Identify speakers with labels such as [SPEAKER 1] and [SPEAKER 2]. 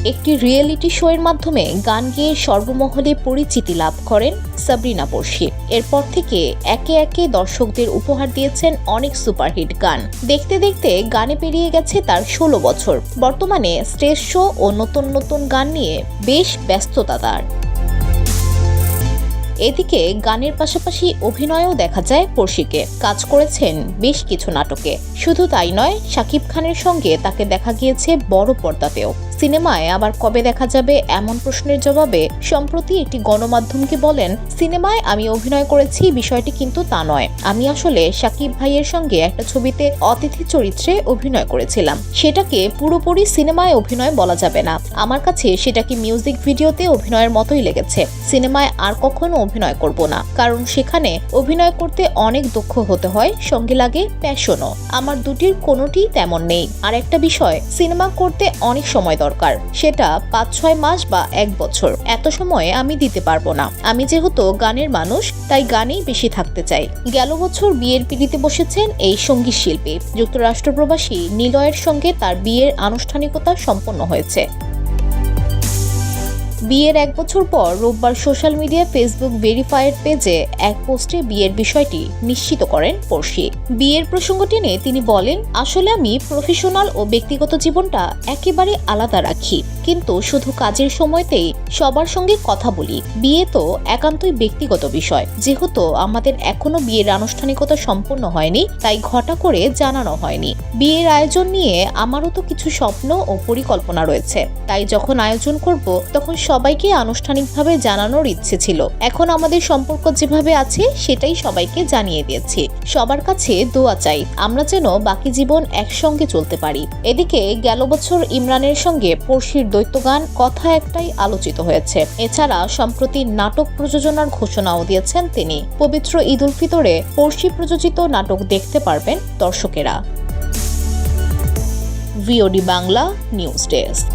[SPEAKER 1] একটি reality show এর মাধ্যমে গান গেয়ে সর্বমহলে পরিচিতি লাভ করেন সাবরিনা পড়শি। এরপর থেকে একে একে দর্শকদের উপহার দিয়েছেন অনেক সুপারহিট গান। দেখতে দেখতে গানে পেরিয়ে গেছে তার 16 বছর। বর্তমানে স্টেজ শো ও নতুন নতুন গান নিয়ে বেশ ব্যস্ততা তার। এদিকে গানের পাশাপাশি অভিনয়ও দেখা যায় পড়শিকে। কাজ করেছেন বেশ কিছু নাটকে। শুধু তাই নয়, শাকিব খানের সঙ্গে তাকে দেখা গিয়েছে বড় পর্দাতেও। সিনেমায় আবার কবে দেখা যাবে এমন প্রশ্নের জবাবে সম্প্রতি একটি গণমাধ্যমকে বলেন, সিনেমায় আমি অভিনয় করেছি বিষয়টি কিন্তু তা নয়। আমি আসলে শাকিব ভাইয়ের সঙ্গে একটা ছবিতে অতিথি চরিত্রে অভিনয় করেছিলাম। সেটাকে পুরোপুরি সিনেমায় অভিনয় বলা যাবে না। আমার কাছে সেটাকে মিউজিক ভিডিওতে অভিনয়ের মতোই লেগেছে। সিনেমায় আর কখনো অভিনয় করব না, কারণ সেখানে অভিনয় করতে অনেক দক্ষ হতে হয়, সঙ্গে লাগে প্যাশনও। আমার দুটির কোনোটিই তেমন নেই। আর একটা বিষয়, সিনেমা করতে অনেক সময় দরকার, সেটা 5-6 মাস বা 1 বছর। এত সময় আমি দিতে পারবো না। আমি যেহেতু গানের মানুষ, তাই গানেই বেশি থাকতে চাই। গেল বছর বিয়ের পিঁড়িতে বসেছেন এই সঙ্গীত শিল্পী। যুক্তরাষ্ট্র প্রবাসী নিলয়ের সঙ্গে তার বিয়ের আনুষ্ঠানিকতা সম্পন্ন হয়েছে। বিয়ের 1 বছর পর রোববার সোশ্যাল মিডিয়া ফেসবুক ভেরিফাইড পেজে এক পোস্টে বিয়ের বিষয়টি নিশ্চিত করেন পড়শি। বিয়ের প্রসঙ্গ টেনে তিনি বলেন, আসলে আমি প্রফেশনাল ও ব্যক্তিগত জীবনটা একেবারে আলাদা রাখি, কিন্তু শুধু কাজের সময়তেই সবার সঙ্গে কথা বলি। বিয়ে তো একান্তই ব্যক্তিগত বিষয়। যেহেতু আমাদের এখনো বিয়ের আনুষ্ঠানিকতা সম্পন্ন হয়নি, তাই ঘটা করে জানানো হয়নি। বিয়ের আয়োজন নিয়ে আমারও তো কিছু স্বপ্ন ও পরিকল্পনা রয়েছে, তাই যখন আয়োজন করব তখন সবাইকে আনুষ্ঠানিকভাবে জানানোর ইচ্ছে ছিল। এখন আমাদের সম্পর্ক যেভাবে আছে সেটাই সবাইকে জানিয়ে দিয়েছি। সবার কাছে দোয়া চাই, আমরা যেন বাকি জীবন একসঙ্গে চলতে পারি। এদিকে গেল বছর ইমরানের সঙ্গে পড়শির দ্বৈত গান কথা একটাই আলোচিত হয়েছে। এছাড়া সম্প্রতি নাটক প্রযোজনার ঘোষণাও দিয়েছেন তিনি। পবিত্র ঈদ উল ফিতরে পড়শি প্রযোজিত নাটক দেখতে পারবেন দর্শকেরা। VOD Bangla news desk.